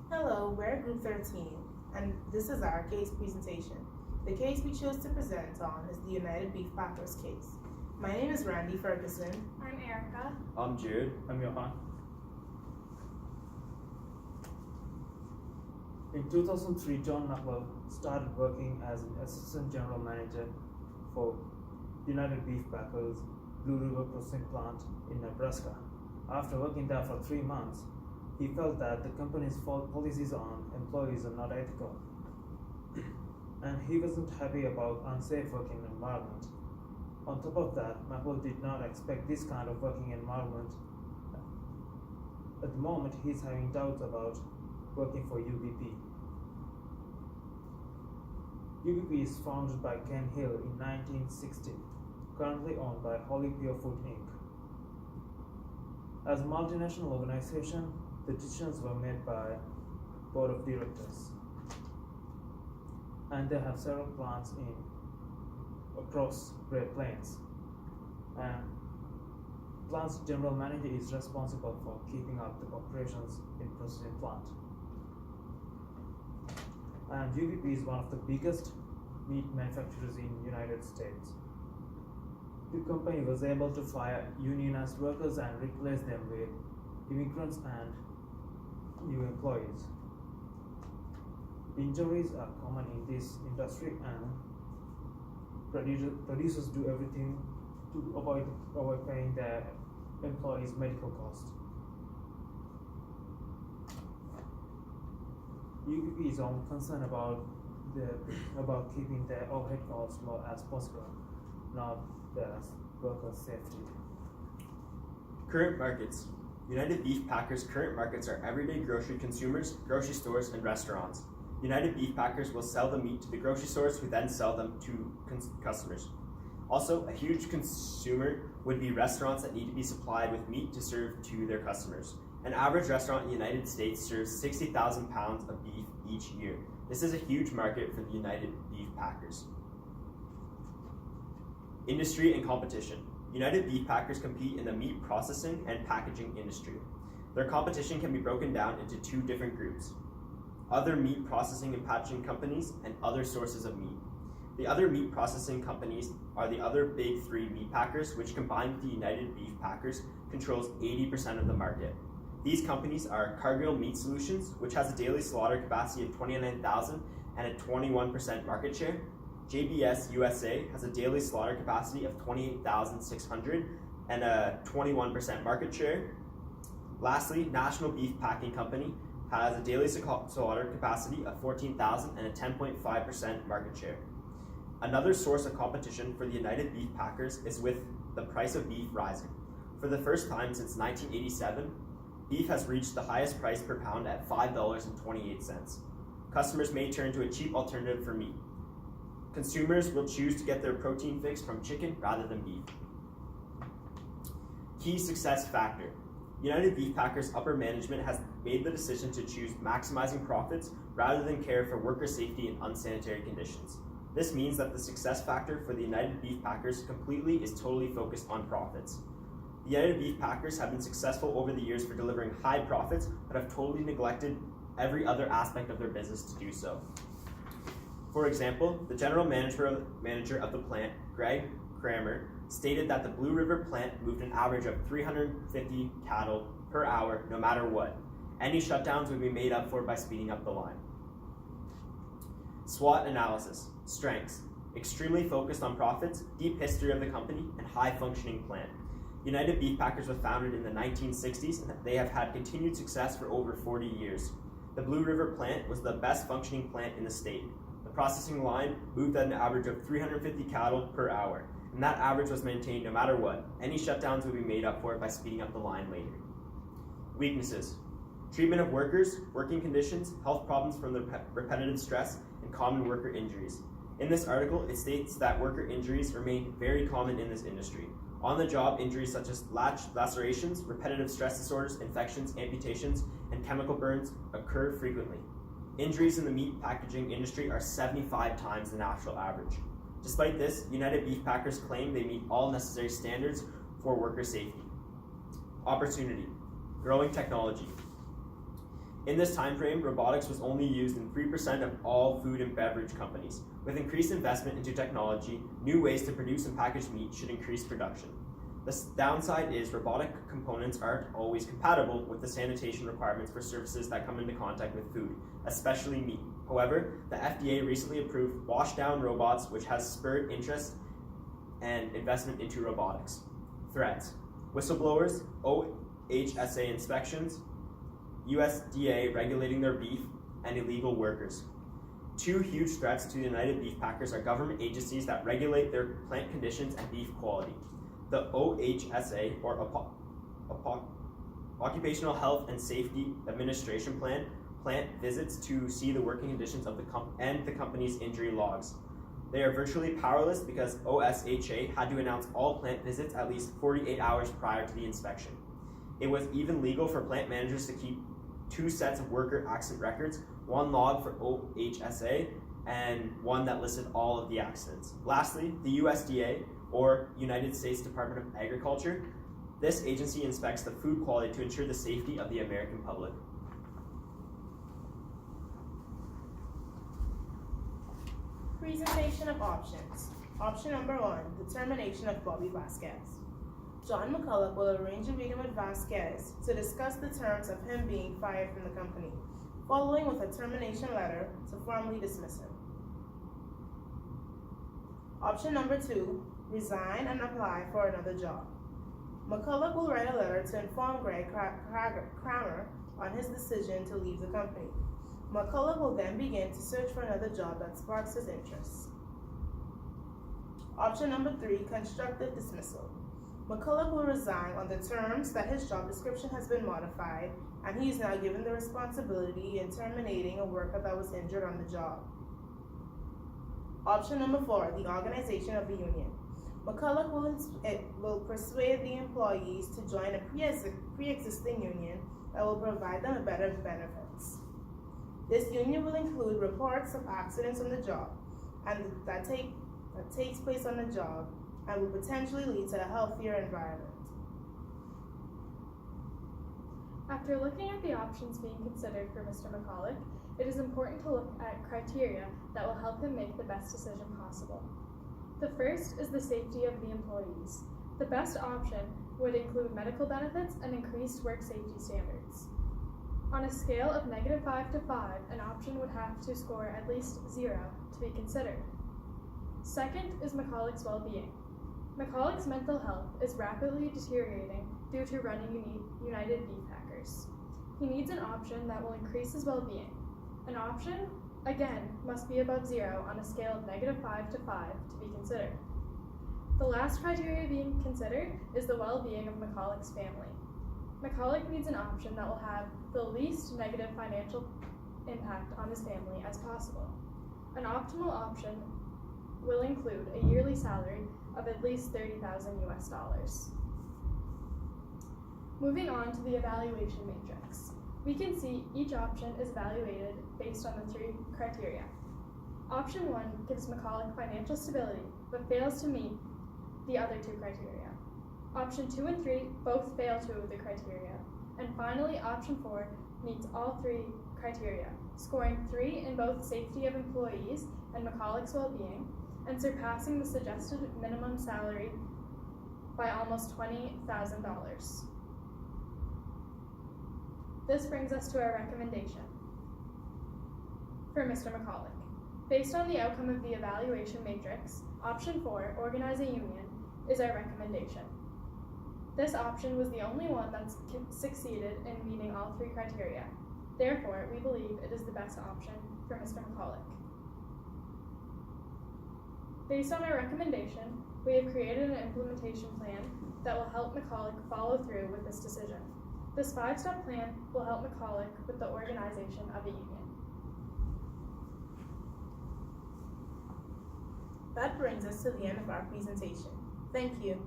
Hello, we're Group 13, and this is our case presentation. The case we chose to present on is the United Beef Packers case. My name is Randy Ferguson. I'm Erica. I'm Jared. I'm Johan. In 2003, John Knuckler started working as an assistant general manager for United Beef Packers Blue River processing plant in Nebraska. After working there for 3 months, he felt that the company's policies on employees are not ethical, and he wasn't happy about unsafe working environment. On top of that, Knuckler did not expect this kind of working environment. At the moment, he's having doubts about working for UBP. UBP is founded by Ken Hill in 1960, currently owned by Holly Pure Food Inc. As a multinational organization, the decisions were made by board of directors, and they have several plants across Great Plains. And plant's general manager is responsible for keeping up the operations in processing plant. And UBP is one of the biggest meat manufacturers in United States. The company was able to fire unionized workers and replace them with immigrants and new employees. Injuries are common in this industry, and producers do everything to avoid paying their employees' medical costs. UBP is only concerned about keeping their overhead costs low as possible, not their workers' safety. Current markets. United Beef Packers' current markets are everyday grocery consumers, grocery stores, and restaurants. United Beef Packers will sell the meat to the grocery stores who then sell them to customers. Also, a huge consumer would be restaurants that need to be supplied with meat to serve to their customers. An average restaurant in the United States serves 60,000 pounds of beef each year. This is a huge market for the United Beef Packers. Industry and competition. United Beef Packers compete in the meat processing and packaging industry. Their competition can be broken down into 2 different groups: other meat processing and packaging companies and other sources of meat. The other meat processing companies are the other big 3 meat packers, which combined with the United Beef Packers controls 80% of the market. These companies are Cargill Meat Solutions, which has a daily slaughter capacity of 29,000 and a 21% market share. JBS USA has a daily slaughter capacity of 28,600 and a 21% market share. Lastly, National Beef Packing Company has a daily slaughter capacity of 14,000 and a 10.5% market share. Another source of competition for the United Beef Packers is with the price of beef rising. For the first time since 1987, beef has reached the highest price per pound at $5.28. Customers may turn to a cheap alternative for meat. Consumers will choose to get their protein fix from chicken rather than beef. Key success factor. United Beef Packers upper management has made the decision to choose maximizing profits rather than care for worker safety and unsanitary conditions. This means that the success factor for the United Beef Packers is totally focused on profits. The United Beef Packers have been successful over the years for delivering high profits, but have totally neglected every other aspect of their business to do so. For example, the general manager of the plant, Greg Kramer, stated that the Blue River plant moved an average of 350 cattle per hour no matter what. Any shutdowns would be made up for by speeding up the line. SWOT analysis. Strengths. Extremely focused on profits, deep history of the company, and high functioning plant. United Beef Packers was founded in the 1960s, and they have had continued success for over 40 years. The Blue River plant was the best functioning plant in the state. The processing line moved at an average of 350 cattle per hour, and that average was maintained no matter what. Any shutdowns would be made up for by speeding up the line later. Weaknesses. Treatment of workers, working conditions, health problems from the repetitive stress, and common worker injuries. In this article, it states that worker injuries remain very common in this industry. On-the-job injuries such as lacerations, repetitive stress disorders, infections, amputations, and chemical burns occur frequently. Injuries in the meat packaging industry are 75 times the national average. Despite this, United Beef Packers claim they meet all necessary standards for worker safety. Opportunity. Growing technology. In this time frame, robotics was only used in 3% of all food and beverage companies. With increased investment into technology, new ways to produce and package meat should increase production. The downside is robotic components aren't always compatible with the sanitation requirements for surfaces that come into contact with food, especially meat. However, the FDA recently approved wash-down robots, which has spurred interest and investment into robotics. Threats: whistleblowers, OHSA inspections, USDA regulating their beef, and illegal workers. Two huge threats to the United Beef Packers are government agencies that regulate their plant conditions and beef quality. The OHSA, or Occupational Health and Safety Administration plant visits to see the working conditions of the company's injury logs. They are virtually powerless because OSHA had to announce all plant visits at least 48 hours prior to the inspection. It was even legal for plant managers to keep 2 sets of worker accident records, one log for OHSA and one that listed all of the accidents. Lastly, the USDA, or United States Department of Agriculture. This agency inspects the food quality to ensure the safety of the American public. Presentation of options. Option number 1, the termination of Bobby Vasquez. John McCulloch will arrange a meeting with Vasquez to discuss the terms of him being fired from the company, following with a termination letter to formally dismiss him. Option number 2, resign and apply for another job. McCulloch will write a letter to inform Greg Kramer on his decision to leave the company. McCulloch will then begin to search for another job that sparks his interest. Option number 3, constructive dismissal. McCulloch will resign on the terms that his job description has been modified and he is now given the responsibility in terminating a worker that was injured on the job. Option number 4, the organization of the union. McCulloch will persuade the employees to join a pre-existing union that will provide them better benefits. This union will include reports of accidents on the job and that takes place on the job and will potentially lead to a healthier environment. After looking at the options being considered for Mr. McCulloch, it is important to look at criteria that will help him make the best decision possible. The first is the safety of the employees. The best option would include medical benefits and increased work safety standards. On a scale of -5 to 5, an option would have to score at least 0 to be considered. Second is McCulloch's well-being. McCulloch's mental health is rapidly deteriorating due to running United Beef Packers. He needs an option that will increase his well-being. An option, again, must be above 0 on a scale of -5 to 5 to be considered. The last criteria being considered is the well-being of McCulloch's family. McCulloch needs an option that will have the least negative financial impact on his family as possible. An optimal option will include a yearly salary of at least $30,000 US. Moving on to the evaluation matrix. We can see each option is evaluated based on the 3 criteria. Option 1 gives McCulloch financial stability, but fails to meet the other 2 criteria. Option 2 and 3 both fail 2 of the criteria. And finally, option 4 meets all 3 criteria, scoring 3 in both safety of employees and McCulloch's well-being, and surpassing the suggested minimum salary by almost $20,000. This brings us to our recommendation for Mr. McCulloch. Based on the outcome of the evaluation matrix, option 4, organize a union, is our recommendation. This option was the only one that succeeded in meeting all 3 criteria. Therefore, we believe it is the best option for Mr. McCulloch. Based on our recommendation, we have created an implementation plan that will help McCulloch follow through with this decision. This 5-step plan will help McCulloch with the organization of a union. That brings us to the end of our presentation. Thank you.